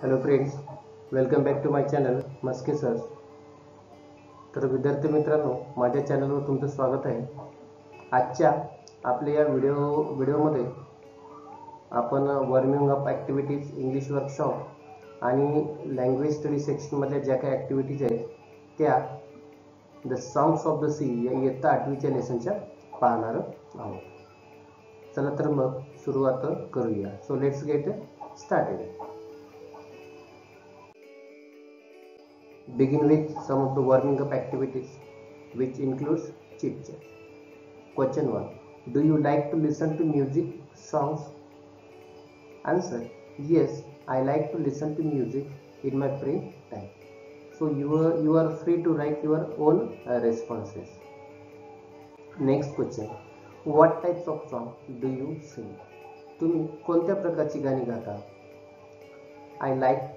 Hello friends, welcome back to my channel Maske sir. तर विद्यार्थी मित्रांनो, माझ्या चॅनलवर तुमचं स्वागत आहे. आजच्या आपल्या या व्हिडिओमध्ये आपण warming up activities, English workshop आणि लँग्वेज स्टडी सेक्शनमधल्या ज्या काही ॲक्टिव्हिटीज आहेत त्या the songs of the sea या इयत्ता 8वीच्या लेसनच्या पाहणार आहोत. चला तर मग सुरुवात करूया. So let's get started. Begin with some of the warming up activities, which includes chit chat. Question 1. Do you like to listen to music, songs? Answer. Yes, I like to listen to music in my free time. So you are free to write your own responses. Next question. What types of song do you sing? तुम्ही कोणत्या प्रकारची गाणी गाता? I like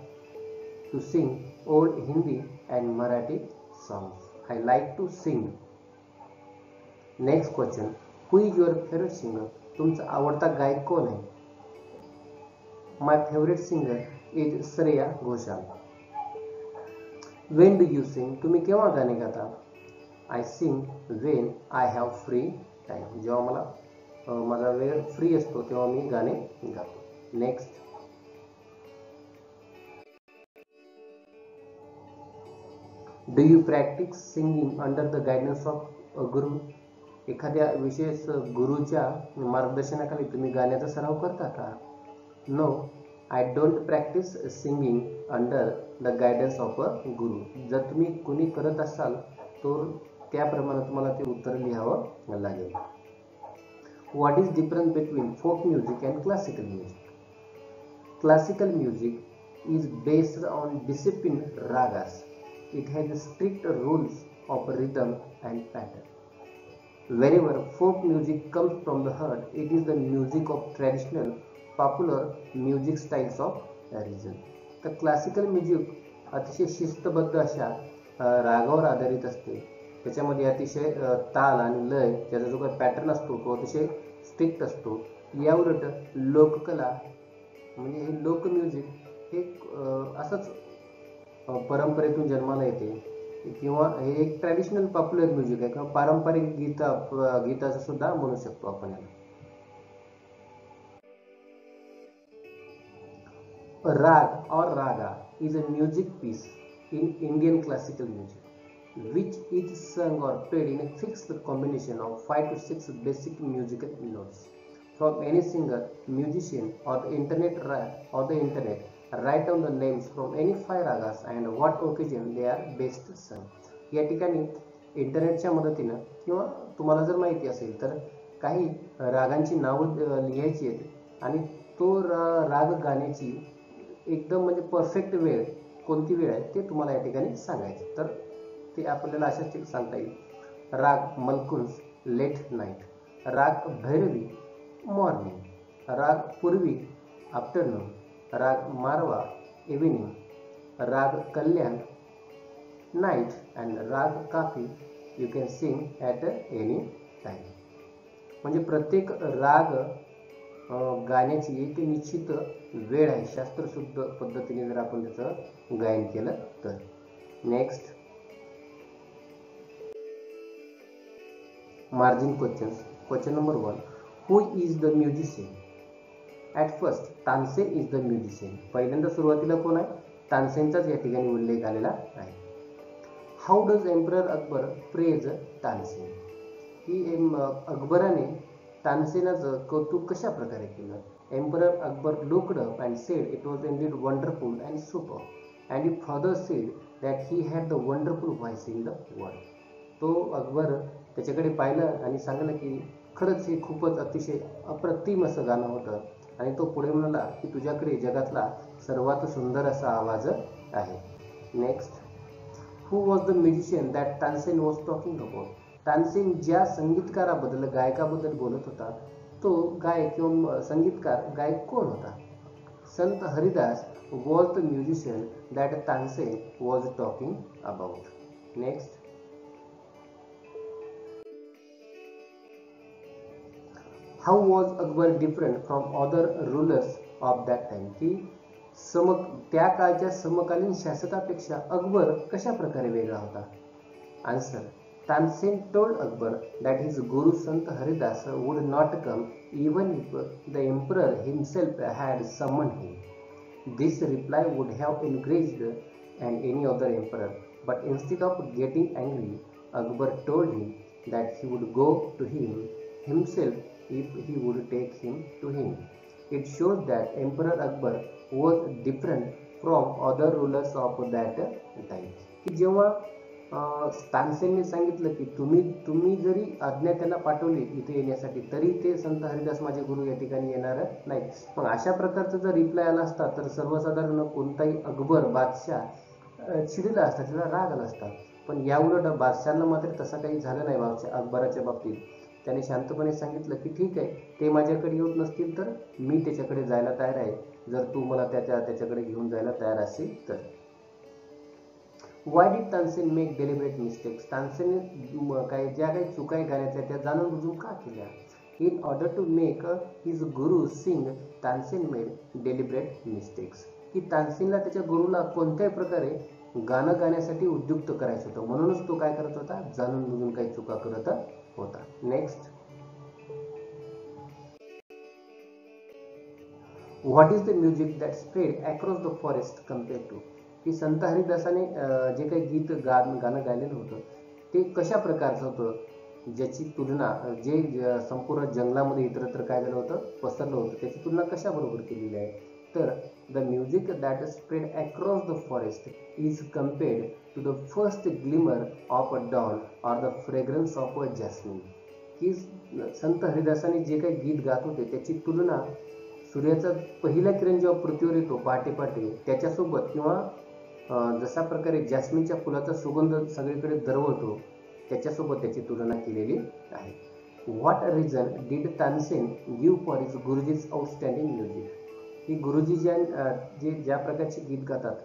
to sing old Hindi and Marathi songs. I like to sing. Next question. Who is your favorite singer? तुमचा आवडता गायक कोण आहे? My favorite singer is Shreya Ghoshal. When do you sing? तुम्ही केव्हा गाणे गाता? I sing when I have free time. जेव्हा मला माझा वेळ फ्री असतो तेव्हा मी गाणे गातो. Next. Do you practice singing under the guidance of a guru? एखाद्या विशेष गुरुच्या मार्गदर्शनाखाली तुम्ही गाण्याचा सराव करता का? No, I don't practice singing under the guidance of a guru. जर तुम्ही कोणी करत असाल तर त्याप्रमाणे तुम्हाला ते उत्तर लिहावं लागेल. What is difference between folk music and classical music? Classical music is based on disciplined ragas. It has strict rules of rhythm and pattern. Wherever folk music comes from the heart, it is the music of traditional, popular music styles of region. तर classical music अतिशय शिस्तबद्ध अशा रागावर आधारित असते. त्याच्यामध्ये अतिशय ताल आणि लय त्याचा जो काही पॅटर्न असतो तो अतिशय स्ट्रिक्ट असतो. याउलट लोककला म्हणजे हे लोक म्युझिक हे असंच परंपरेतून जन्माला येते किंवा हे एक ट्रॅडिशनल पॉप्युलर म्युझिक आहे किंवा पारंपरिक गीताचं सुद्धा म्हणू शकतो आपण याला. राग or raga is a music piece in Indian classical music which is sung or played in a fixed combination of 5 to 6 basic musical notes. From any singer, musician or the internet write down the names from any 5 ragas and what occasion they are best sung. या ठिकाणी इंटरनेटच्या मदतीनं किंवा तुम्हाला जर माहिती असेल तर काही रागांची नावं लिहायची आहेत आणि तो राग गाण्याची एकदम म्हणजे परफेक्ट वेळ कोणती वेळ आहे ते तुम्हाला या ठिकाणी सांगायचं. तर ते आपल्याला अशाच सांगता येईल. राग मलकुंस लेट नाईट, राग भैरवी मॉर्निंग, राग पूर्वी आफ्टरनून, राग मारवा इव्हिनिंग, राग कल्याण night and raga Kafi you can sing at any time. म्हणजे प्रत्येक राग गाण्याची एक निश्चित वेळ आहे शास्त्रशुद्ध पद्धतीने जर आपण त्याचं गायन केलं तर. Next. Margin questions. Question number 1. Who is the musician? At first Tansen is the musician. पहिल्यांदा सुरुवातीला कोण आहे? तानसेनचाच या ठिकाणी उल्लेख आलेला आहे. How does emperor Akbar praise Tansen? की अकबराने तानसेनाचं कौतुक कशा प्रकारे केलं? Emperor Akbar looked up and said it was indeed wonderful and superb, and he further said that he had the wonderful voice in the world. तो अकबर त्याच्याकडे पाहिलं आणि सांगितलं की खरंच हे खूपच अतिशय अप्रतिम असं गाणं होतं. आणि तो पुढे म्हणाला की तुझ्याकडे जगातला सर्वात सुंदर असा आवाज आहे. Next. Who was the musician that Tansen was talking about? Tansen ज्या संगीतकाराबद्दल गायकाबद्दल बोलत होता तो गायक किंवा संगीतकार गायक कोण होता? संत Haridas was the musician that Tansen was talking about. Next. How was Akbar different from other rulers of that time? की त्या काळच्या समकालीन शासकापेक्षा अकबर कशा प्रकारे वेगळा होता? Answer, Tansen told Akbar that his Guru Sant Haridas would not come even if the emperor himself had summoned him. This reply would have enraged any other emperor, but instead of getting angry, Akbar told him that he would go to him himself if he would take him to him. It shows that Emperor Akbar was different from other rulers of that time. की जेव्हा तानसेनने सांगितलं की तुम्ही जरी आज्ञा त्यांना पाठवली इथे येण्यासाठी तरी ते संत हरिदास माझे गुरु या ठिकाणी येणार नाहीत. मग अशा प्रकारचा जर रिप्लाय आला असता तर सर्वसाधारण कोणताही अकबर बादशाह चिडला असता, त्याला राग आला असता. पण याउलट बादशाहला मात्र तसं काही झालं नाही अकबराच्या बाबतीत. त्याने शांतपणे सांगितलं की ठीक आहे, ते माझ्याकडे येत नसतील तर मी त्याच्याकडे जायला तयार आहे, जर तू मला त्याच्याकडे घेऊन जायला तयार असेल तर. Why did Tansen make deliberate mistakes? तानसेनने ज्या काही चुका गाण्याच्या त्या जाणून बुजून का केल्या? In order to make his guru sing, Tansen made deliberate mistakes. की तानसेनला त्याच्या गुरुला कोणत्याही प्रकारे गाणं गाण्यासाठी उद्युक्त करायचं होतं, म्हणूनच तो काय करत होता, जाणून बुजून काही चुका करत होता. Next, what is the music that spread across the forest compared to? की संत हरिदासाने जे काही गीत गाणं गायलेलं होतं ते कशा प्रकारचं होतं, ज्याची तुलना जे संपूर्ण जंगलामध्ये इतरत्र काय झालं होतं, पसरलं होतं, त्याची तुलना कशाबरोबर केलेली आहे? तर the music that spread across the forest is compared to the first glimmer of a dawn or the fragrance of a jasmine. की संत हरिदासाने जे काही गीत गात होते त्याची तुलना सूर्याचा पहिला किरण जेव्हा पृथ्वीवर येतो पहाटे पहाटे त्याच्यासोबत, किंवा जशा प्रकारे जॅस्मिनच्या फुलाचा सुगंध सगळीकडे दरवळतो त्याच्यासोबत त्याची तुलना केलेली आहे. What reason did Tansen give for his guruji's outstanding music? ही गुरुजी ज्या प्रकारचे गीत गातात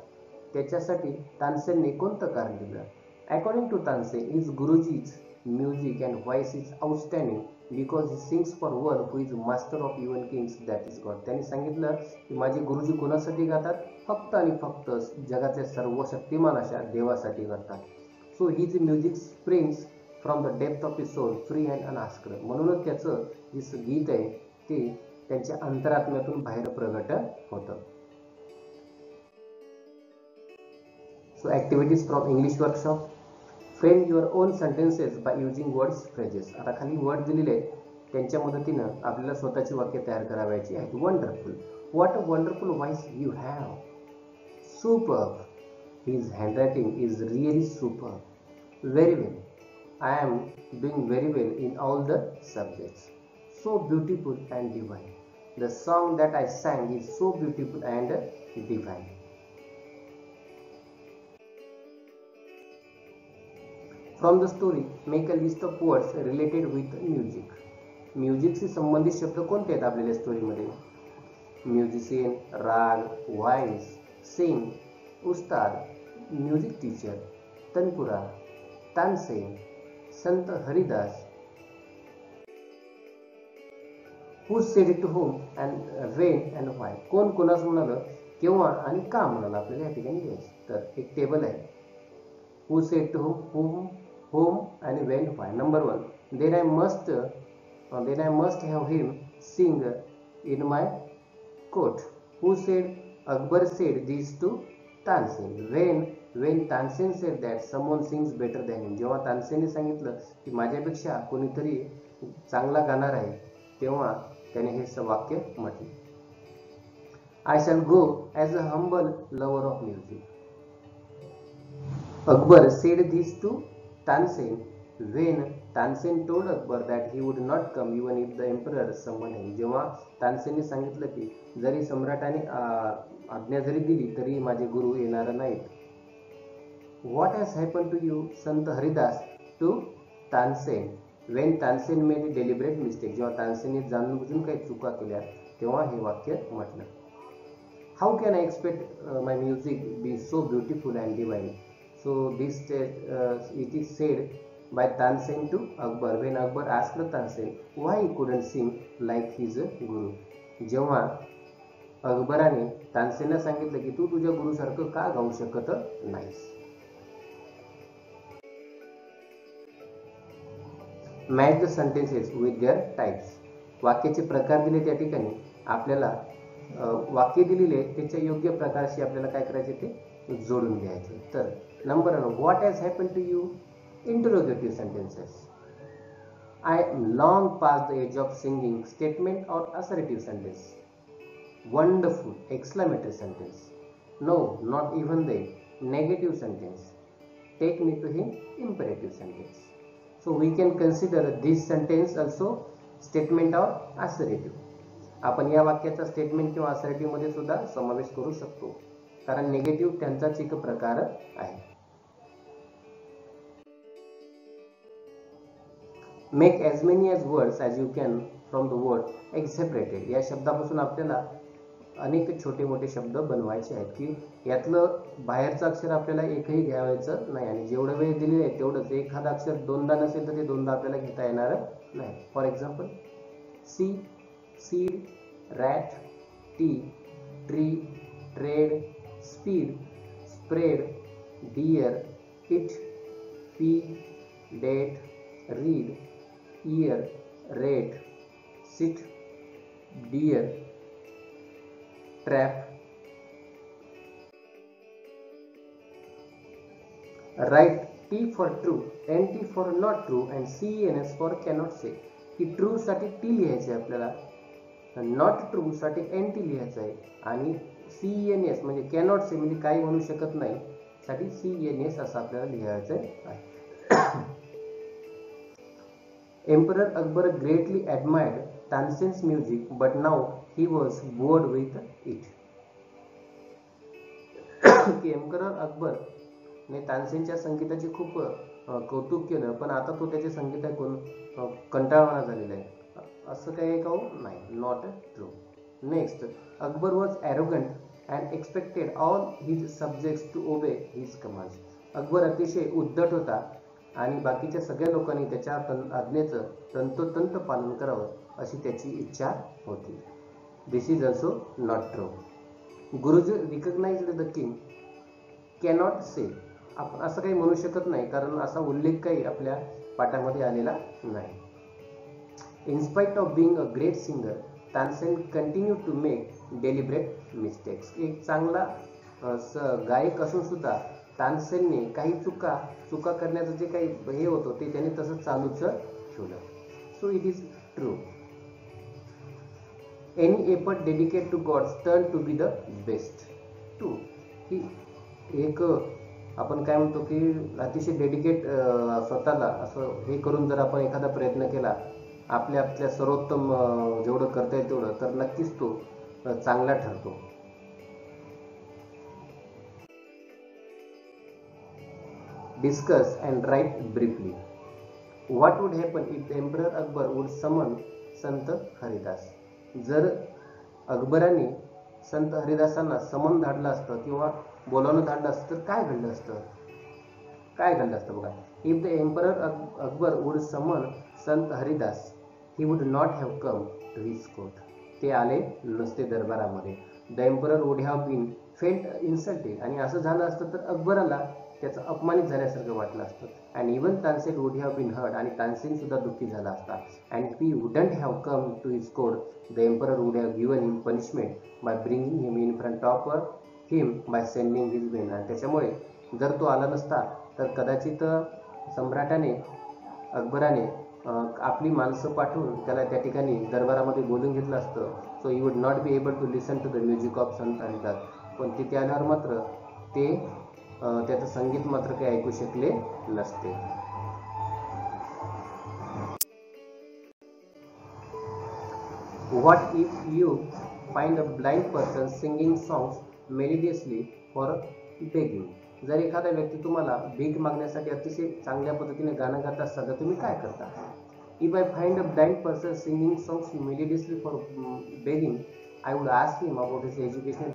त्याच्यासाठी तानसेनने कोणतं कारण दिलं? अकॉर्डिंग टू तानसेन, हिज गुरुजीज music and voice is outstanding because he sings for one who is master of even kings, that is God. त्यांनी सांगितलं की माझे गुरुजी कोणासाठी गातात? फक्त आणि फक्त जगाचे सर्व शक्तिमान अशा देवासाठी गातात. So his music springs from the depth of his soul free and unasked. म्हणूनच त्याचं जे गीत आहे ते त्यांच्या अंतरात्म्यातून बाहेर प्रगट होतं. So activities from English workshop. Frame your on sentences by using words phrases. आता खाली वर्ड दिलेले आहेत त्यांच्या मदतीनं आपल्याला स्वतःची वाक्य तयार करावायची आहेत. Wonderful, what a wonderful voice you have. Superb, his handwriting is really superb. Very well, I am doing very well in all the subjects. So beautiful and divine. The song that I sang is so beautiful and divine. From the story, make a list of words related with music. Music से संबंधित शब्द कोणते आहेत आपल्या स्टोरीमध्ये? Musician, raga, voice, sing, ustad, music teacher, tanpura, Tansen, Sant Haridas. Who said it to whom and when and why? कोण कोणास म्हणालं, केव्हा आणि का म्हणालं, आपल्याला या ठिकाणी द्यायचं. तर एक टेबल आहे. Who said to whom and when, why. Number 1, then I must have him sing in my court. Who said? Akbar said this to Tansen. When Tansen said that someone sings better than him. जेव्हा तानसेनने सांगितलं की माझ्यापेक्षा कोणीतरी चांगला गाणार आहे तेव्हा त्याने हे वाक्य म्हटले. I shall go as a humble lover of music. Akbar said this to Tansen when Tansen told Akbar that he would not come even if the emperor summoned him. जेव्हा तानसेनने सांगितलं की जरी सम्राटाने आज्ञा जरी दिली तरी माझे गुरु येणार नाहीत. What has happened to you, Sant Haridas, to Tansen when Tansen made a deliberate mistake? जेव्हा तानसेनने जाणून बुजून काही चुका केल्या तेव्हा हे वाक्य म्हटलं. How can I expect my music be so beautiful and divine? So this it is said by Tansen to Akbar when Akbar asked Tansen why he couldn't sing like his guru. जेव्हा अकबराने तानसेनला सांगितलं की तू तुझ्या गुरुसारखं का गाऊ शकत नाहीस. Match the sentences with their types. वाक्याचे प्रकार दिले त्या ठिकाणी आपल्याला वाक्य दिलेले त्याच्या योग्य प्रकारशी आपल्याला काय करायचे ते जोडून घ्यायचे. तर number 1, what has happen to you. Interrogative sentences. I am long past the age of singing. Statement और assertive sentence. Wonderful exclamatory sentence. No not even they negative sentence. Take me to him imperative sentence. So we can consider this sentence also statement or assertive. आपण या वाक्याचा statement किंवा assertive मध्ये सुद्धा समावेश करू शकतो, कारण नेगेटिव्ह त्यांचाच एक प्रकार आहे. Make as many as words as you can from the word exasperated. या शब्दापासून आपल्याला अनेक छोटे मोठे शब्द बनवायचे आहेत की यातलं बाहेरचं अक्षर आपल्याला एकही घ्यावायचं नाही आणि जेवढं वेळ दिलेलं आहे तेवढंच. एखादा अक्षर दोनदा नसेल तर ते दोनदा आपल्याला घेता येणार नाही. For example sea, seed, rat, tea, tree, trade, speed, spread, dear, eat, pea, date, read, ear, rate, sit, dear, trap, right. T for true, NT for not true and CNS for cannot say. की true साठी T लिहायचे आपल्याला, not true साठी NT लिहायचं आहे आणि CNS म्हणजे cannot से म्हणजे काही म्हणू शकत नाही साठी CNS असं आपल्याला लिहायचं आहे. Emperor Akbar greatly ॲडमायर्ड Tansen's music but now he was bored with it. की एम्परर अकबर ने तानसेनच्या संगीताचे खूप कौतुक केलं, पण आता तो त्याचे संगीत ऐकून कंटाळवाणा झालेला आहे. असं काही का नाही, not true. Next, Akbar was arrogant and expected all his subjects to obey his commands. Akbar अतिशय उद्धट होता आणि बाकीच्या सगळ्या लोकांनी त्याच्या आज्ञेचं तंतोतंत पालन करावं अशी त्याची इच्छा होती. This is also not true. Guruji recognised the king cannot say. आपण असं काही म्हणू शकत नाही कारण असा उल्लेख काही आपल्या पाठामध्ये आलेला नाही. In spite of being a great singer Tansen continue to make deliberate mistakes. एक चांगला गायक असून सुद्धा तानसेनने काही चुका करण्याचं जे काही हे होतं ते त्याने तसं चालूच ठेवलं. So it is true. Any effort dedicate to god turn to be the best. Two ही एक आपण काय म्हणतो की अतिशय डेडिकेट स्वतःला असं हे करून जर आपण एखादा प्रयत्न केला आपल्या सर्वोत्तम जेवढं करता येईल तेवढं, तर नक्कीच तो चांगला ठरतो. Discuss and write briefly. What would happen if emperor Akbar would summon Sant Haridas. जर अकबराने संत हरिदासांना समन धाडलं असतं किंवा बोलावणं धाडलं असतं तर काय घडलं असतं बघा. If the emperor Akbar would summon Sant Haridas he would not have come to his court. ते आले नसते दरबारामध्ये. The emperor would have been felt insulted. आणि असं झालं असतं तर अकबराला त्याचं अपमानित झाल्यासारखं वाटलं असतं. And even Tansen would have been hurt. आणि तानसेन सुद्धा दुःखी झाला असता. And he wouldn't have come to his court. The emperor would have given him punishment by bringing him in front of him by sending his men. आणि त्याच्यामुळे जर तो आला नसता तर कदाचित सम्राटाने अकबराने आपली माणसं पाठवून त्याला त्या ठिकाणी दरबारामध्ये बोलून घेतलं असतं. So he would not be able to listen to the music of Sant Haridas. पण तिथे आल्यावर मात्र ते त्याचं संगीत मात्र काही ऐकू शकले नसते. What if you find a blind person singing songs melodiously for begging. जर एखादा व्यक्ती तुम्हाला भीक मागण्यासाठी अतिशय चांगल्या पद्धतीने गाणं गात असता तर तुम्ही काय करता. If I find a blind person singing songs melodiously for begging I would ask him about his educational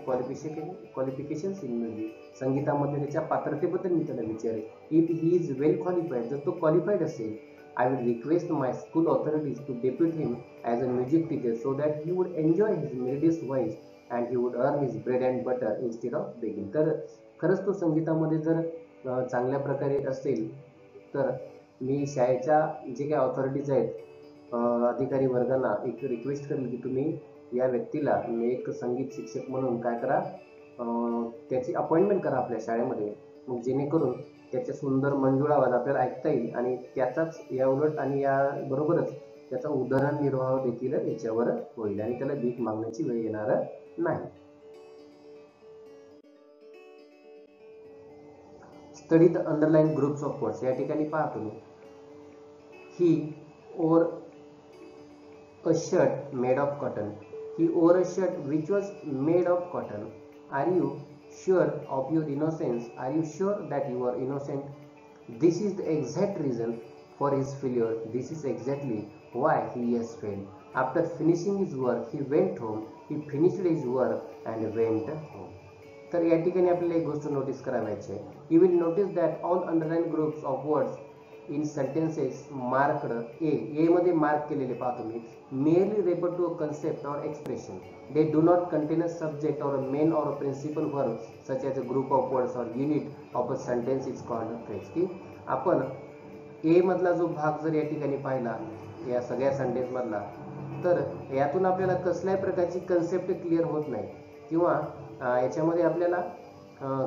qualifications in music. संगीतामध्ये त्याच्या पात्रतेबद्दल मी त्याला विचारेन. If he is well qualified, जर तो क्वालिफाईड असेल, I will request my school authorities to depute him as a music teacher so that he would enjoy his melodious voice and he would earn his bread and butter instead of begging. तर खरंच तो संगीतामध्ये जर चांगल्या प्रकारे असेल तर मी शाळेच्या जे काही ऑथॉरिटीज आहेत, अधिकारी वर्गांना एक रिक्वेस्ट करेल की तुम्ही या व्यक्तीला एक संगीत शिक्षक म्हणून काय करा, त्याची अपॉइंटमेंट करा आपल्या शाळेमध्ये, मग जेणेकरून त्याचे सुंदर मंजूळ आवाज आपल्याला ऐकता येईल आणि त्याचाच या उलट आणि या बरोबरच त्याचा उदरनिर्वाह देखील याच्यावर होईल आणि त्याला भीक मागण्याची वेळ येणार नाही. Study the underline groups of words. या ठिकाणी पहा तुम्ही, ही or a shirt made of cotton. He wore a shirt which was made of cotton. Are you sure of your innocence? Are you sure that you are innocent? This is the exact reason for his failure. This is exactly why he has failed. After finishing his work, he went home. He finished his work and went home. तर या ठिकाणी आपल्याला एक गोष्ट notice करायची आहे. You will notice that all underlined groups of words in sentences marked A मध्ये mark केलेले पहा तुम्ही, merely refer to a concept or expression. They do not contain a subject or a main or a principal verb such as a group of words or unit of a sentence is called a phrase. की आपण A मधला जो भाग जर या ठिकाणी पाहिला या सगळ्या सेंटेन्स मधला, तर यातून आपल्याला कसल्याही प्रकारची कन्सेप्ट क्लिअर होत नाही किंवा याच्यामध्ये आपल्याला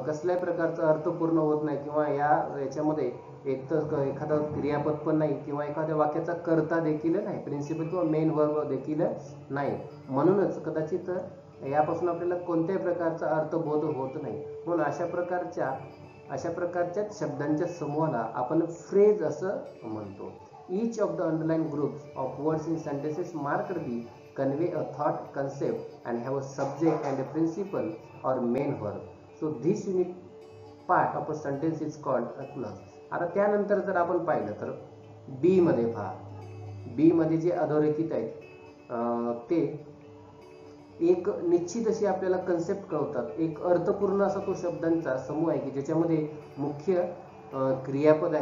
कसल्याही प्रकारचा अर्थ पूर्ण होत नाही किंवा याच्यामध्ये एक तर एखादा क्रियापद पण नाही किंवा एखाद्या वाक्याचा कर्ता देखील नाही, प्रिन्सिपल किंवा मेन वर्ब देखील नाही. म्हणूनच कदाचित यापासून आपल्याला कोणत्याही प्रकारचा अर्थबोध होत नाही. म्हणून अशा प्रकारच्या शब्दांच्या समूहाला आपण फ्रेज असं म्हणतो. Each of the underlined groups of words in sentences marked B convey a thought, concept and have a subject and a principal or main verb. So this unit part of a sentence is called a clause. आता त्यानंतर जर आपण पाहिलं तर बी मध्ये पहा, बी मध्ये जे अधोरेखित आहेत ते एक निश्चित अशी आपल्याला कन्सेप्ट कळवतात. एक अर्थपूर्ण असा तो शब्दांचा समूह आहे की ज्याच्यामध्ये मुख्य क्रियापद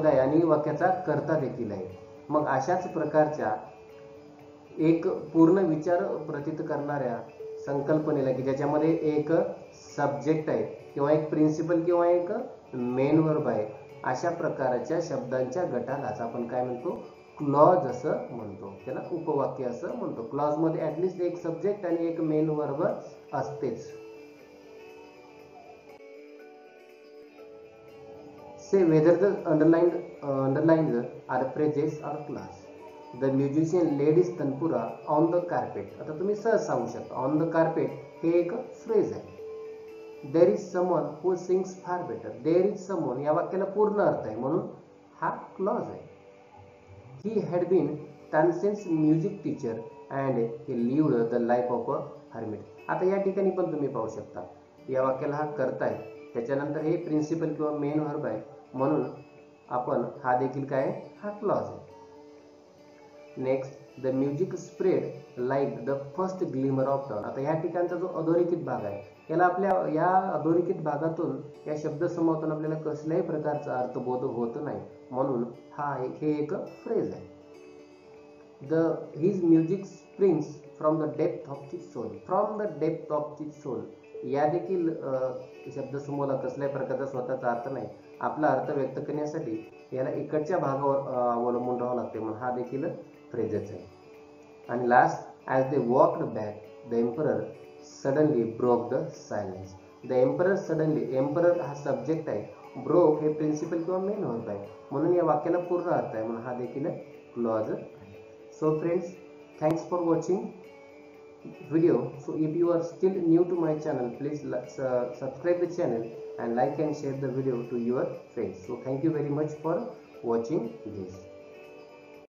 आहे, आणि वाक्याचा कर्ता देखील आहे. मग अशाच प्रकारच्या एक पूर्ण विचार प्रतीत करणाऱ्या संकल्पनेला की ज्याच्यामध्ये एक सब्जेक्ट आहे किंवा एक प्रिन्सिपल किंवा एक मेन वर्ब आहे, अशा प्रकारच्या शब्दांच्या गटालाच आपण काय म्हणतो, क्लॉज असं म्हणतो. त्याला उपवाक्य असं म्हणतो. क्लॉज मध्ये ऍटलिस्ट एक सब्जेक्ट आणि एक मेन वर्ब असतेच. Say whether the underlined are phrases or clause. The musician laid his tanpura on the carpet. आता तुम्ही सहज सांगू शकता on the carpet हे एक फ्रेज आहे. There is someone who sings far better. There is someone या वाक्याला पूर्ण अर्थ आहे म्हणून हा क्लॉज आहे. He had been Tansen's music teacher and he lived the life of a hermit. आता या ठिकाणी पण तुम्ही पाहू शकता या वाक्याला हा कर्ता आहे, त्याच्यानंतर हे प्रिन्सिपल किंवा मेन वर्ब आहे म्हणून आपण हा देखील काय, हा क्लॉज आहे. Next, the music spread like the first glimmer of dawn. आता या ठिकाणचा जो अधोरेखित भाग आहे याला आपल्या या अधोरेखित भागातून या शब्दसमूहातून आपल्याला कसल्याही प्रकारचा अर्थबोध होत नाही म्हणून हे एक फ्रेज आहे. His music springs from the depth of ची soul. From the depth of ची सोल या देखील शब्दसमूहाला कसल्याही प्रकारचा स्वतःचा अर्थ नाही. आपला अर्थ व्यक्त करण्यासाठी याला इकडच्या भागावर अवलंबून राहावं लागते म्हणून हा देखील फ्रेजच आहे. आणि last, as they walked back the emperor suddenly broke the silence. The emperor suddenly, emperor हा सब्जेक्ट आहे, ब्रोक हे प्रिन्सिपल किंवा मेन वर्ब आहे म्हणून या वाक्याला पूर्ण अर्थ आहे म्हणून हा देखील क्लॉज आहे. So friends, thanks for watching video. So if you are still new to my channel, please subscribe the channel and like and share the video to your friends. So thank you very much for watching this.